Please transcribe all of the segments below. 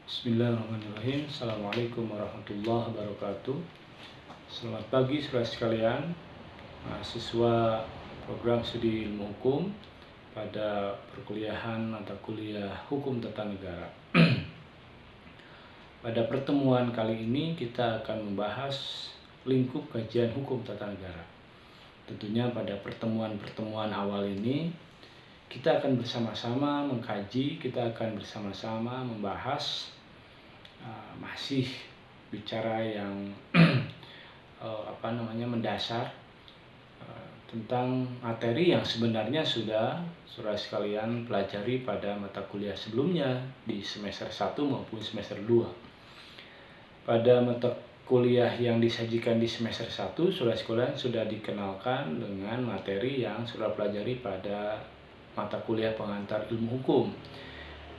Bismillahirrahmanirrahim. Assalamualaikum warahmatullahi wabarakatuh. Selamat pagi saudara sekalian, mahasiswa program studi ilmu hukum pada perkuliahan mata kuliah Hukum Tata Negara. Pada pertemuan kali ini kita akan membahas lingkup kajian hukum tata negara. Tentunya pada pertemuan-pertemuan awal ini kita akan bersama-sama mengkaji, kita akan bersama-sama membahas masih bicara yang mendasar tentang materi yang sebenarnya sudah saudara sekalian pelajari pada mata kuliah sebelumnya di semester 1 maupun semester 2. Pada mata kuliah yang disajikan di semester 1, saudara sekalian sudah dikenalkan dengan materi yang saudara pelajari pada mata kuliah pengantar ilmu hukum.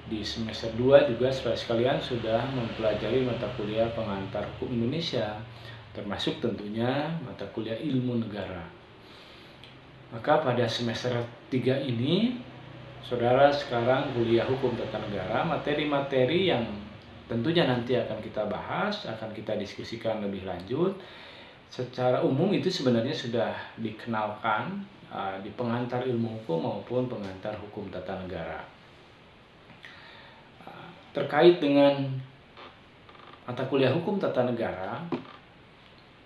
Di semester 2 juga saudara sekalian sudah mempelajari mata kuliah pengantar hukum Indonesia, termasuk tentunya mata kuliah ilmu negara. Maka pada semester 3 ini, saudara sekarang kuliah hukum tata negara, materi-materi yang tentunya nanti akan kita bahas, akan kita diskusikan lebih lanjut. Secara umum itu sebenarnya sudah dikenalkan di pengantar ilmu hukum maupun pengantar hukum tata negara. Terkait dengan mata kuliah hukum tata negara,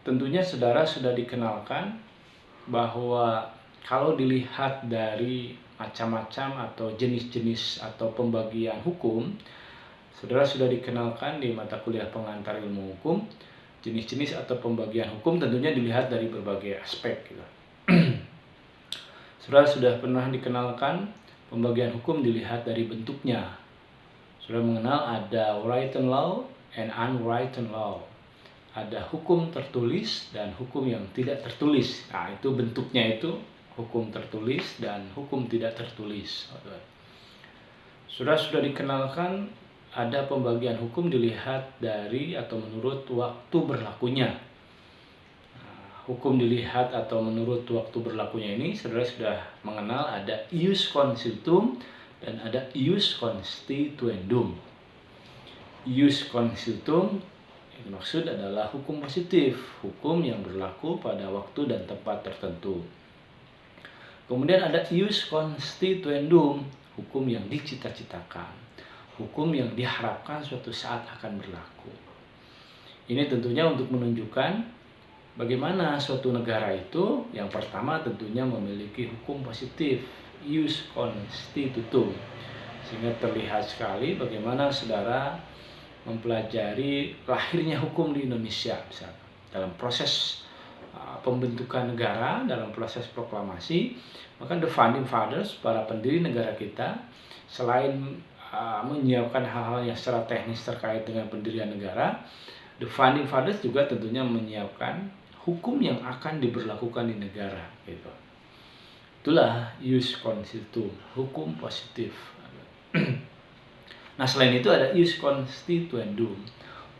tentunya saudara sudah dikenalkan bahwa kalau dilihat dari macam-macam atau jenis-jenis atau pembagian hukum, saudara sudah dikenalkan di mata kuliah pengantar ilmu hukum, jenis-jenis atau pembagian hukum tentunya dilihat dari berbagai aspek. Saudara sudah pernah dikenalkan pembagian hukum dilihat dari bentuknya. Saudara mengenal ada written law and unwritten law. Ada hukum tertulis dan hukum yang tidak tertulis. Nah, itu bentuknya itu hukum tertulis dan hukum tidak tertulis. Saudara sudah dikenalkan ada pembagian hukum dilihat dari atau menurut waktu berlakunya. Hukum dilihat atau menurut waktu berlakunya ini saudara sudah mengenal ada ius constitutum dan ada ius constituendum. Ius constitutum yang maksud adalah hukum positif, hukum yang berlaku pada waktu dan tempat tertentu. Kemudian ada ius constituendum, hukum yang dicita-citakan, hukum yang diharapkan suatu saat akan berlaku. Ini tentunya untuk menunjukkan bagaimana suatu negara itu yang pertama tentunya memiliki hukum positif, ius constitutum, sehingga terlihat sekali bagaimana saudara mempelajari lahirnya hukum di Indonesia misalnya, dalam proses pembentukan negara, dalam proses proklamasi. Maka the founding fathers, para pendiri negara kita, selain menyiapkan hal-hal yang secara teknis terkait dengan pendirian negara, the founding fathers juga tentunya menyiapkan hukum yang akan diberlakukan di negara, gitu. Itulah ius constitutum, hukum positif. Nah, selain itu ada ius constituendum,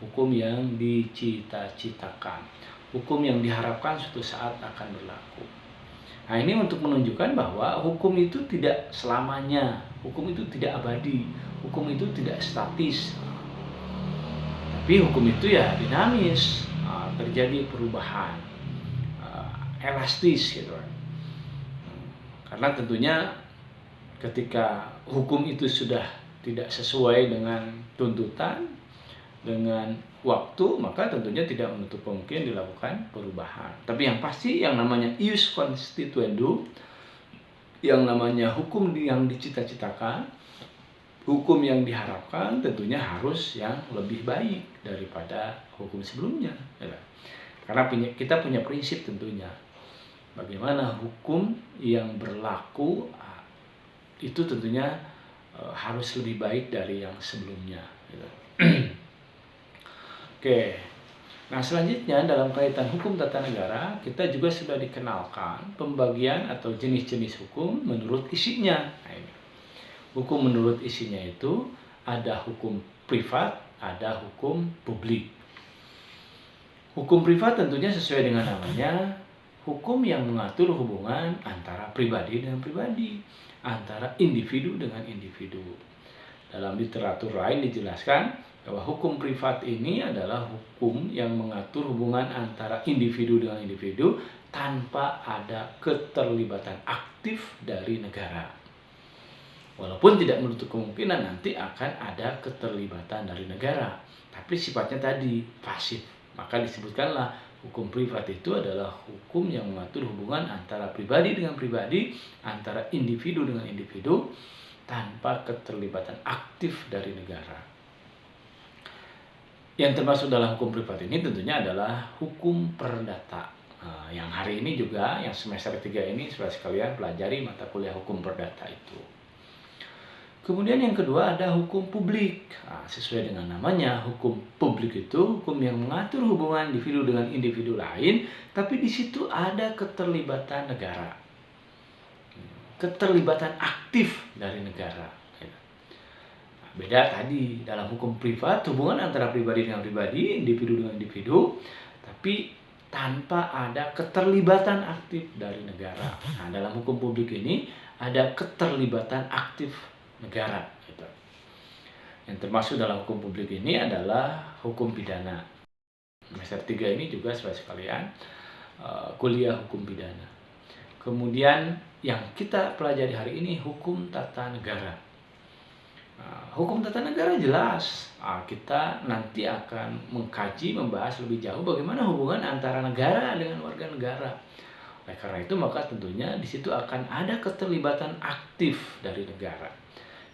hukum yang dicita-citakan, hukum yang diharapkan suatu saat akan berlaku. Nah, ini untuk menunjukkan bahwa hukum itu tidak selamanya, hukum itu tidak abadi, hukum itu tidak statis. Tapi hukum itu ya dinamis, terjadi perubahan, elastis gitu. Karena tentunya ketika hukum itu sudah tidak sesuai dengan tuntutan, dengan waktu, maka tentunya tidak menutup kemungkinan dilakukan perubahan. Tapi yang pasti yang namanya ius constituendum, yang namanya hukum yang dicita-citakan, hukum yang diharapkan tentunya harus yang lebih baik daripada hukum sebelumnya. Karena kita punya prinsip tentunya, bagaimana hukum yang berlaku itu tentunya harus lebih baik dari yang sebelumnya. Oke. Nah, selanjutnya dalam kaitan hukum tata negara, kita juga sudah dikenalkan pembagian atau jenis-jenis hukum menurut isinya. Nah, ini. Hukum menurut isinya itu ada hukum privat, ada hukum publik. Hukum privat tentunya sesuai dengan namanya, hukum yang mengatur hubungan antara pribadi dengan pribadi, antara individu dengan individu. Dalam literatur lain dijelaskan bahwa hukum privat ini adalah hukum yang mengatur hubungan antara individu dengan individu tanpa ada keterlibatan aktif dari negara. Walaupun tidak menutup kemungkinan nanti akan ada keterlibatan dari negara, tapi sifatnya tadi pasif. Maka disebutkanlah hukum privat itu adalah hukum yang mengatur hubungan antara pribadi dengan pribadi, antara individu dengan individu, tanpa keterlibatan aktif dari negara. Yang termasuk dalam hukum privat ini tentunya adalah hukum perdata. Yang hari ini juga, yang semester 3 ini, saudara sekalian pelajari mata kuliah hukum perdata itu. Kemudian yang kedua ada hukum publik. Sesuai dengan namanya, hukum publik itu hukum yang mengatur hubungan individu dengan individu lain, tapi di situ ada keterlibatan negara, keterlibatan aktif dari negara. Beda tadi, dalam hukum privat hubungan antara pribadi dengan pribadi, individu dengan individu, tapi tanpa ada keterlibatan aktif dari negara. Nah, dalam hukum publik ini ada keterlibatan aktif negara. Yang termasuk dalam hukum publik ini adalah hukum pidana. Semester 3 ini juga saudara sekalian kuliah hukum pidana. Kemudian yang kita pelajari hari ini hukum tata negara. Hukum tata negara jelas, kita nanti akan mengkaji, membahas lebih jauh bagaimana hubungan antara negara dengan warga negara. Oleh karena itu maka tentunya di situ akan ada keterlibatan aktif dari negara.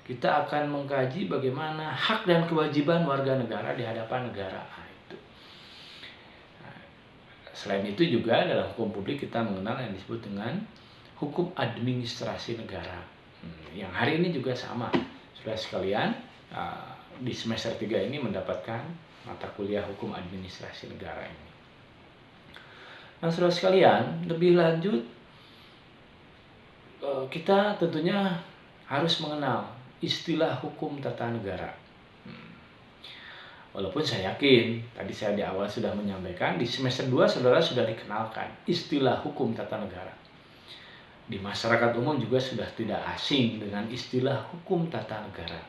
Kita akan mengkaji bagaimana hak dan kewajiban warga negara di hadapan negara. Selain itu juga dalam hukum publik kita mengenal yang disebut dengan hukum administrasi negara. Yang hari ini juga sama. Saudara sekalian, di semester 3 ini mendapatkan mata kuliah hukum administrasi negara ini. Nah, saudara sekalian, lebih lanjut kita tentunya harus mengenal istilah hukum tata negara. Walaupun saya yakin, tadi saya di awal sudah menyampaikan, di semester 2 saudara sudah dikenalkan istilah hukum tata negara. Di masyarakat umum juga sudah tidak asing dengan istilah hukum tata negara.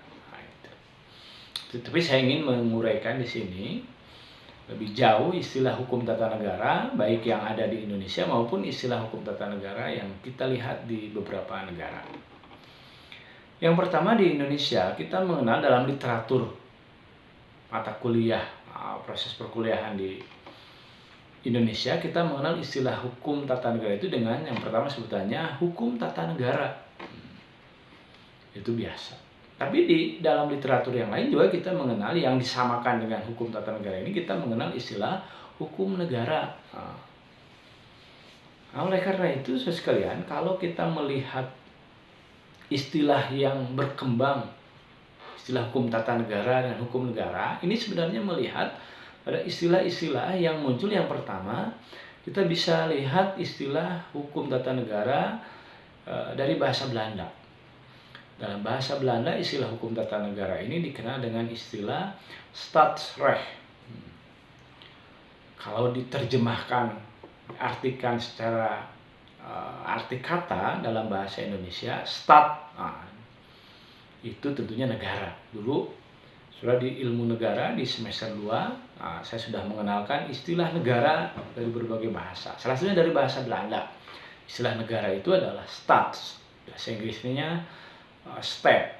Tapi saya ingin menguraikan di sini lebih jauh istilah hukum tata negara, baik yang ada di Indonesia maupun istilah hukum tata negara yang kita lihat di beberapa negara. Yang pertama di Indonesia, kita mengenal dalam literatur mata kuliah, proses perkuliahan di Indonesia, kita mengenal istilah hukum tata negara itu dengan yang pertama sebutannya hukum tata negara. Itu biasa. Tapi di dalam literatur yang lain juga kita mengenal yang disamakan dengan hukum tata negara ini, kita mengenal istilah hukum negara. Oleh karena itu, saudara sekalian, kalau kita melihat istilah yang berkembang, istilah hukum tata negara dan hukum negara, ini sebenarnya melihat pada istilah-istilah yang muncul. Yang pertama, kita bisa lihat istilah hukum tata negara dari bahasa Belanda. Dalam bahasa Belanda, istilah hukum tata negara ini dikenal dengan istilah Staatsrecht. Kalau diterjemahkan, diartikan secara arti kata dalam bahasa Indonesia, stat, itu tentunya negara. Dulu sudah di ilmu negara di semester 2, saya sudah mengenalkan istilah negara dari berbagai bahasa. Salah satunya dari bahasa Belanda. Istilah negara itu adalah staats. Bahasa Inggrisnya state.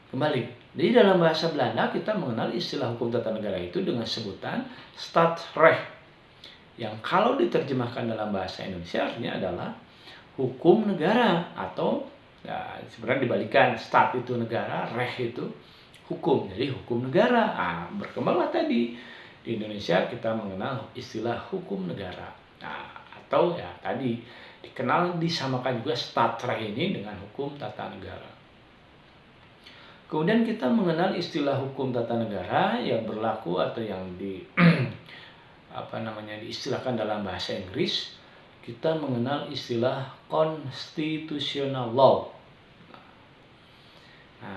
Kembali, jadi dalam bahasa Belanda kita mengenal istilah hukum tata negara itu dengan sebutan Staatsrecht, yang kalau diterjemahkan dalam bahasa Indonesia artinya adalah hukum negara, atau ya, sebenarnya dibalikan, stat itu negara, recht itu hukum, jadi hukum negara. Berkembanglah tadi di Indonesia kita mengenal istilah hukum negara, atau ya tadi dikenal disamakan juga Staatsrecht ini dengan hukum tata negara. Kemudian kita mengenal istilah hukum tata negara yang berlaku atau yang diistilahkan dalam bahasa Inggris. Kita mengenal istilah constitutional law.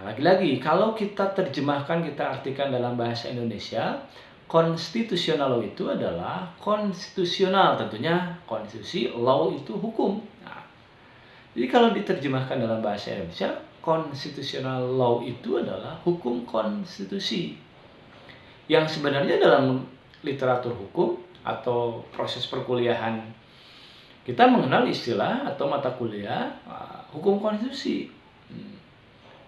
Lagi-lagi kalau kita terjemahkan, kita artikan dalam bahasa Indonesia, constitutional law itu adalah konstitusional, tentunya konstitusi, law itu hukum. Jadi kalau diterjemahkan dalam bahasa Indonesia, constitutional law itu adalah hukum konstitusi. Yang sebenarnya dalam literatur hukum atau proses perkuliahan kita mengenal istilah atau mata kuliah hukum konstitusi.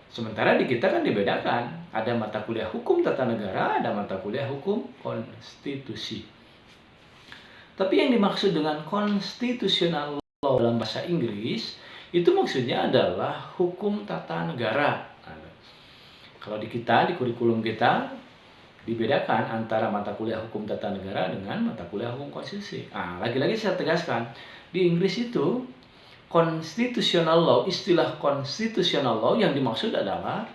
Sementara di kita kan dibedakan, ada mata kuliah hukum tata negara, ada mata kuliah hukum konstitusi. Tapi yang dimaksud dengan constitutional law dalam bahasa Inggris itu maksudnya adalah hukum tata negara. Kalau di kita, di kurikulum kita dibedakan antara mata kuliah hukum tata negara dengan mata kuliah hukum konstitusi. Lagi-lagi saya tegaskan, di Inggris itu constitutional law, istilah constitutional law yang dimaksud adalah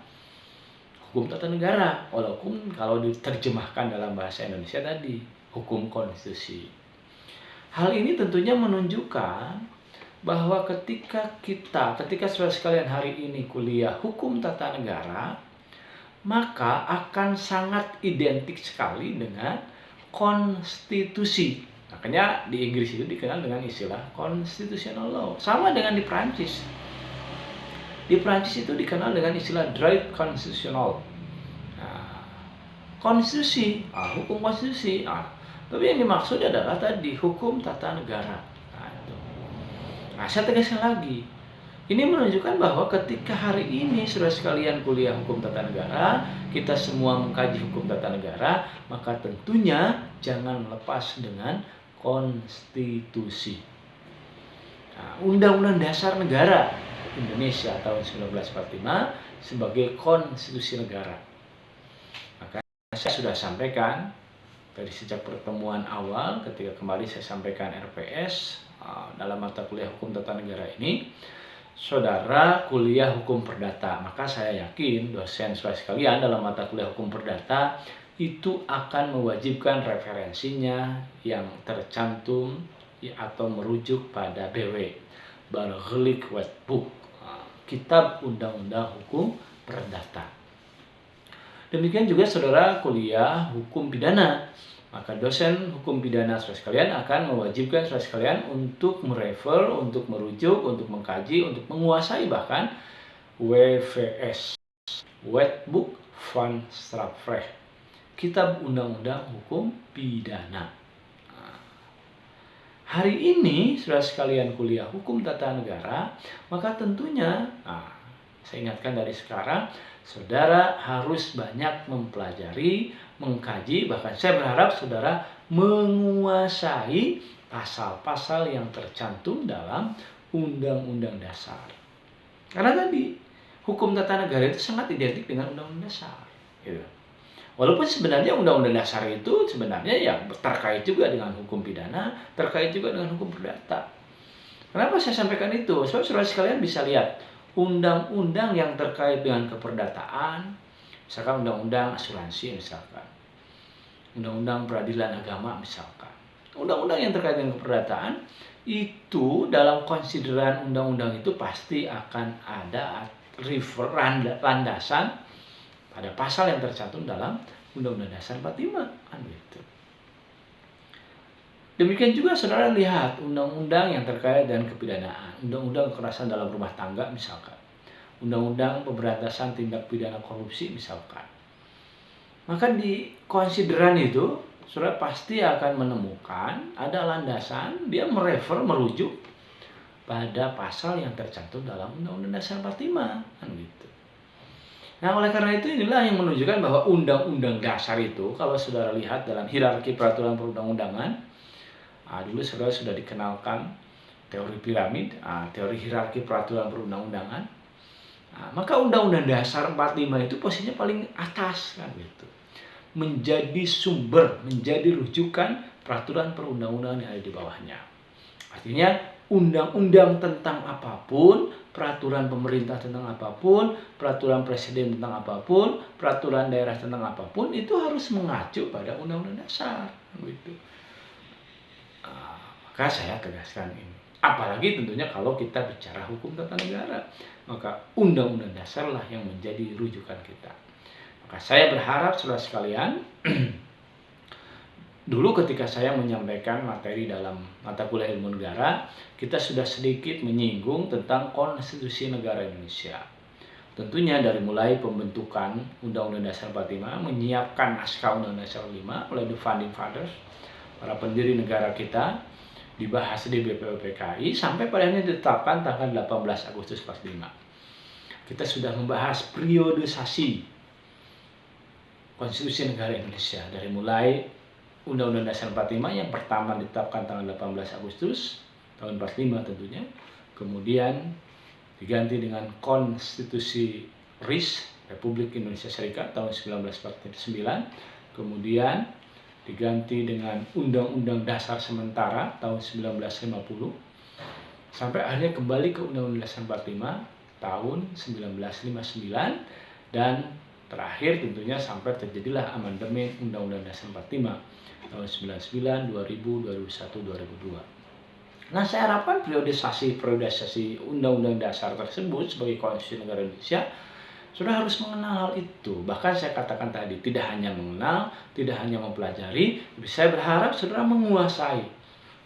hukum tata negara, walaupun kalau diterjemahkan dalam bahasa Indonesia tadi hukum konstitusi. Hal ini tentunya menunjukkan bahwa ketika saudara sekalian hari ini kuliah hukum tata negara, maka akan sangat identik sekali dengan konstitusi. Makanya di Inggris itu dikenal dengan istilah constitutional law. Sama dengan di Prancis. Di Prancis itu dikenal dengan istilah droit constitutional. Konstitusi, hukum konstitusi. Tapi yang dimaksud adalah tadi hukum tata negara. Saya tegaskan lagi. Ini menunjukkan bahwa ketika hari ini saudara sekalian kuliah hukum tata negara, kita semua mengkaji hukum tata negara, maka tentunya jangan lepas dengan konstitusi. Undang-Undang Dasar Negara Indonesia tahun 1945 sebagai konstitusi negara. Maka saya sudah sampaikan dari sejak pertemuan awal ketika kemarin saya sampaikan RPS dalam mata kuliah hukum tata negara ini, saudara kuliah hukum perdata, maka saya yakin dosen saudara sekalian dalam mata kuliah hukum perdata itu akan mewajibkan referensinya yang tercantum atau merujuk pada BW, Burgerlijk Wetboek, Kitab Undang-Undang Hukum Perdata. Demikian juga saudara kuliah hukum pidana, maka dosen hukum pidana saudara sekalian akan mewajibkan saudara sekalian untuk merefer, untuk merujuk, untuk mengkaji, untuk menguasai bahkan WVS, Wetboek van Strafrecht, Kitab Undang-Undang Hukum Pidana. Hari ini saudara sekalian kuliah hukum tata negara, maka tentunya saya ingatkan dari sekarang, saudara harus banyak mempelajari, mengkaji, bahkan saya berharap saudara menguasai pasal-pasal yang tercantum dalam Undang-Undang Dasar. Karena tadi, hukum tata negara itu sangat identik dengan Undang-Undang Dasar. Gitu. Walaupun sebenarnya Undang-Undang Dasar itu sebenarnya ya terkait juga dengan hukum pidana, terkait juga dengan hukum perdata. Kenapa saya sampaikan itu? Sebab saudara sekalian bisa lihat, undang-undang yang terkait dengan keperdataan, misalkan undang-undang asuransi misalkan, undang-undang peradilan agama misalkan, undang-undang yang terkait dengan keperdataan itu dalam konsideran undang-undang itu pasti akan ada landasan pada pasal yang tercantum dalam Undang-Undang Dasar 45 kan gitu. Demikian juga saudara lihat undang-undang yang terkait dengan kepidanaan, undang-undang kekerasan dalam rumah tangga misalkan, undang-undang pemberantasan tindak pidana korupsi misalkan. Maka di konsideran itu saudara pasti akan menemukan ada landasan, dia merujuk pada pasal yang tercantum dalam Undang-Undang Dasar 45 kan gitu. Nah, oleh karena itu inilah yang menunjukkan bahwa Undang-Undang Dasar itu kalau saudara lihat dalam hierarki peraturan perundang-undangan, dulu saudara sudah dikenalkan teori piramid, teori hierarki peraturan perundang-undangan. Maka Undang-Undang Dasar 45 itu posisinya paling atas kan gitu. Menjadi sumber, menjadi rujukan peraturan perundang-undangan yang ada di bawahnya. Artinya undang-undang tentang apapun, peraturan pemerintah tentang apapun, peraturan presiden tentang apapun, peraturan daerah tentang apapun itu harus mengacu pada Undang-Undang Dasar gitu. Maka saya tegaskan ini. Apalagi tentunya kalau kita bicara hukum tata negara, maka Undang-Undang Dasar lah yang menjadi rujukan kita. Maka saya berharap saudara sekalian, dulu ketika saya menyampaikan materi dalam mata kuliah ilmu negara, kita sudah sedikit menyinggung tentang konstitusi negara Indonesia. Tentunya dari mulai pembentukan Undang-Undang Dasar 45, menyiapkan naskah Undang-Undang Dasar 45 oleh the Founding Fathers, para pendiri negara kita, dibahas di BPUPKI, sampai pada akhirnya ditetapkan tanggal 18 Agustus 45. Kita sudah membahas periodisasi Konstitusi Negara Indonesia, dari mulai Undang-Undang Dasar 45 yang pertama ditetapkan tanggal 18 Agustus tahun 45 tentunya, kemudian diganti dengan Konstitusi RIS Republik Indonesia Serikat tahun 1949, kemudian diganti dengan Undang-Undang Dasar Sementara tahun 1950, sampai akhirnya kembali ke Undang-Undang Dasar 45 tahun 1959, dan terakhir tentunya sampai terjadilah amandemen Undang-Undang Dasar 45 tahun 99, 2000, 2001, 2002. Nah, saya harapkan periodisasi Undang-Undang Dasar tersebut sebagai Konstitusi Negara Indonesia sudah harus mengenal hal itu. Bahkan saya katakan tadi, tidak hanya mengenal, tidak hanya mempelajari, tapi saya berharap saudara menguasai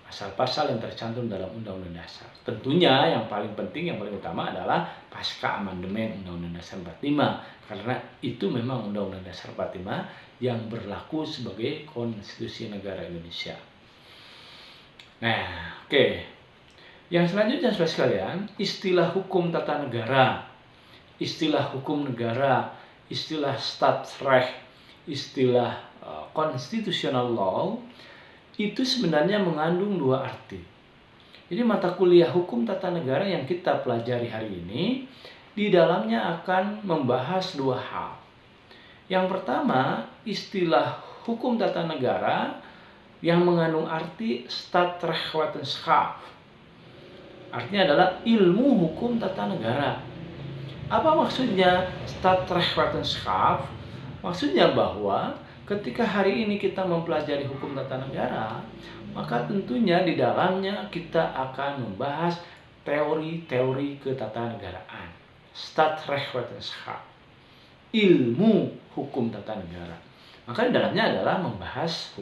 pasal-pasal yang tercantum dalam Undang-Undang Dasar. Tentunya yang paling penting, yang paling utama adalah pasca amandemen Undang-Undang Dasar 45, karena itu memang Undang-Undang Dasar 45 yang berlaku sebagai Konstitusi Negara Indonesia. Nah, oke. Yang selanjutnya, saudara sekalian, istilah hukum tata negara, istilah hukum negara, istilah Staatsrecht, istilah constitutional law, itu sebenarnya mengandung dua arti. Jadi mata kuliah hukum tata negara yang kita pelajari hari ini, di dalamnya akan membahas dua hal. Yang pertama, istilah hukum tata negara yang mengandung arti Staatsrechtswetenschap. Artinya adalah ilmu hukum tata negara. Apa maksudnya Staatsrechtswetenschap? Maksudnya bahwa ketika hari ini kita mempelajari hukum tata negara, maka tentunya di dalamnya kita akan membahas teori-teori ketatanegaraan. Staatsrechtswetenschap, ilmu hukum tata negara. Maka di dalamnya adalah membahas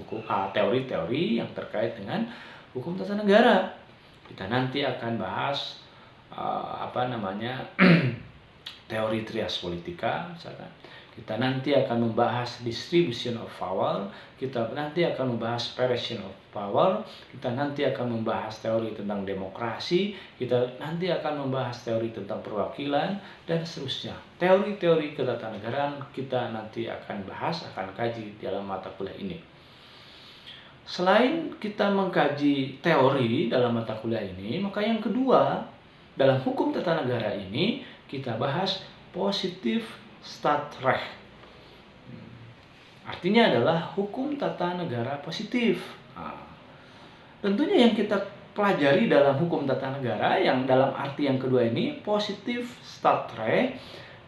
teori-teori yang terkait dengan hukum tata negara. Kita nanti akan bahas teori trias politika, misalkan. Kita nanti akan membahas distribution of power, kita nanti akan membahas separation of power, kita nanti akan membahas teori tentang demokrasi, kita nanti akan membahas teori tentang perwakilan, dan seterusnya. Teori-teori ketatanegaraan kita nanti akan bahas, akan kaji dalam mata kuliah ini. Selain kita mengkaji teori dalam mata kuliah ini, maka yang kedua, dalam hukum tata negara ini kita bahas positif Staatsrecht. Artinya adalah hukum tata negara positif. Tentunya yang kita pelajari dalam hukum tata negara yang dalam arti yang kedua ini, positif Staatsrecht,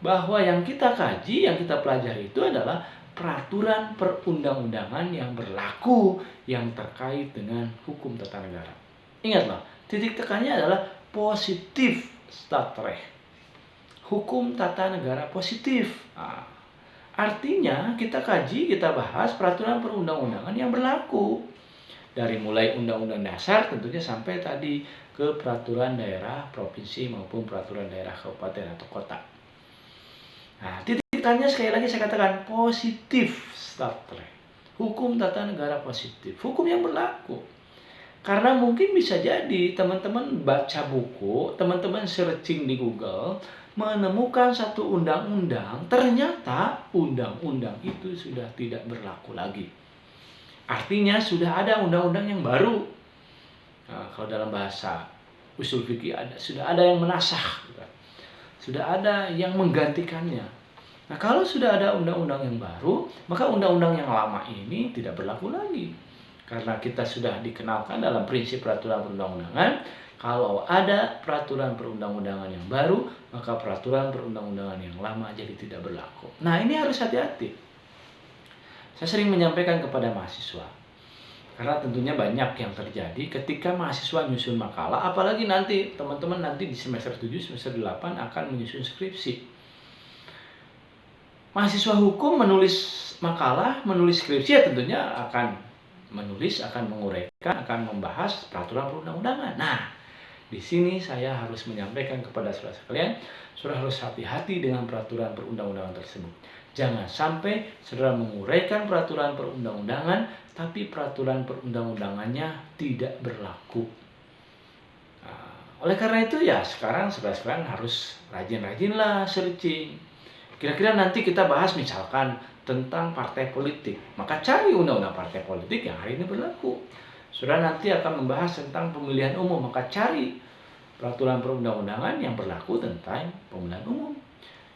bahwa yang kita kaji, yang kita pelajari itu adalah peraturan perundang-undangan yang berlaku yang terkait dengan hukum tata negara. Ingatlah, titik tekannya adalah positif Staatsrecht, hukum tata negara positif. Artinya kita kaji, kita bahas peraturan perundang-undangan yang berlaku. Dari mulai Undang-Undang Dasar tentunya sampai tadi ke peraturan daerah, provinsi maupun peraturan daerah kabupaten atau kota. Nah, titik-titiknya sekali lagi saya katakan positif Staatsrecht, hukum tata negara positif, hukum yang berlaku. Karena mungkin bisa jadi teman-teman baca buku, teman-teman searching di Google, menemukan satu undang-undang, ternyata undang-undang itu sudah tidak berlaku lagi. Artinya sudah ada undang-undang yang baru. Nah, kalau dalam bahasa usul fikih sudah ada yang menasakh, sudah ada yang menggantikannya. Nah, kalau sudah ada undang-undang yang baru, maka undang-undang yang lama ini tidak berlaku lagi. Karena kita sudah dikenalkan dalam prinsip peraturan perundang-undangan, kalau ada peraturan perundang-undangan yang baru, maka peraturan perundang-undangan yang lama jadi tidak berlaku. Nah, ini harus hati-hati. Saya sering menyampaikan kepada mahasiswa, karena tentunya banyak yang terjadi ketika mahasiswa menyusun makalah, apalagi nanti teman-teman nanti di semester 7, semester 8 akan menyusun skripsi. Mahasiswa hukum menulis makalah, menulis skripsi, ya tentunya akan menulis, akan menguraikan, akan membahas peraturan perundang-undangan. Nah, Di sini saya harus menyampaikan kepada saudara sekalian, saudara harus hati-hati dengan peraturan perundang-undangan tersebut. Jangan sampai saudara menguraikan peraturan perundang-undangan, tapi peraturan perundang-undangannya tidak berlaku. Oleh karena itu ya sekarang saudara sekalian harus rajin-rajinlah searching. Kira-kira nanti kita bahas misalkan tentang partai politik, maka cari undang-undang partai politik yang hari ini berlaku. Saudara nanti akan membahas tentang pemilihan umum, maka cari peraturan perundang-undangan yang berlaku tentang pemilihan umum.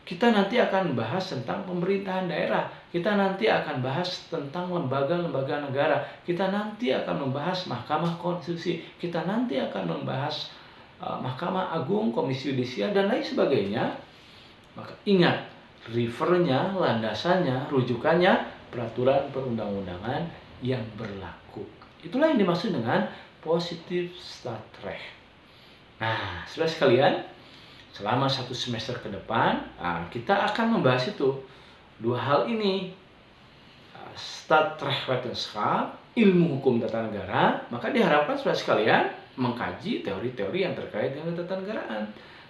Kita nanti akan bahas tentang pemerintahan daerah, kita nanti akan bahas tentang lembaga-lembaga negara, kita nanti akan membahas Mahkamah Konstitusi, kita nanti akan membahas Mahkamah Agung, Komisi Yudisial, dan lain sebagainya. Maka ingat, refernya, landasannya, rujukannya peraturan perundang-undangan yang berlaku. Itulah yang dimaksud dengan positive stadrecht. Nah, saudara sekalian, selama 1 semester ke depan, kita akan membahas itu. 2 hal ini, Staatsrechtswetenschap, ilmu hukum tata negara, maka diharapkan saudara sekalian mengkaji teori-teori yang terkait dengan ketatanegaraan.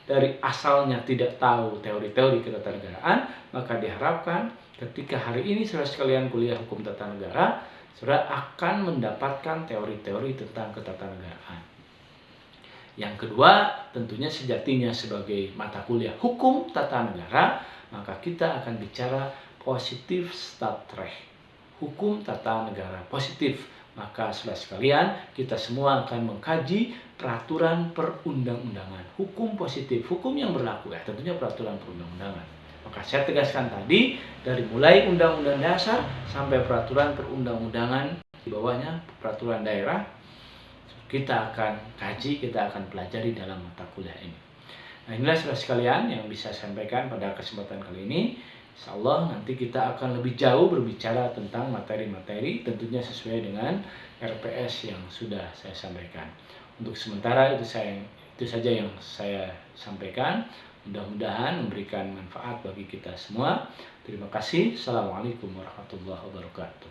Dari asalnya tidak tahu teori-teori ketatanegaraan, maka diharapkan ketika hari ini saudara sekalian kuliah hukum tata negara, saudara akan mendapatkan teori-teori tentang ketatanegaraan. Yang kedua, tentunya sejatinya sebagai mata kuliah hukum tata negara, maka kita akan bicara positif stadrecht, hukum tata negara positif. Maka saudara sekalian, kita semua akan mengkaji peraturan perundang-undangan, hukum positif, hukum yang berlaku, ya tentunya peraturan perundang-undangan. Maka saya tegaskan tadi, dari mulai undang-undang dasar sampai peraturan perundang-undangan, di bawahnya peraturan daerah, kita akan kaji, kita akan pelajari dalam mata kuliah ini. Nah, inilah saudara sekalian yang bisa saya sampaikan pada kesempatan kali ini. Insyaallah nanti kita akan lebih jauh berbicara tentang materi-materi, tentunya sesuai dengan RPS yang sudah saya sampaikan. Untuk sementara itu saja yang saya sampaikan. Mudah-mudahan memberikan manfaat bagi kita semua. Terima kasih. Assalamualaikum warahmatullahi wabarakatuh.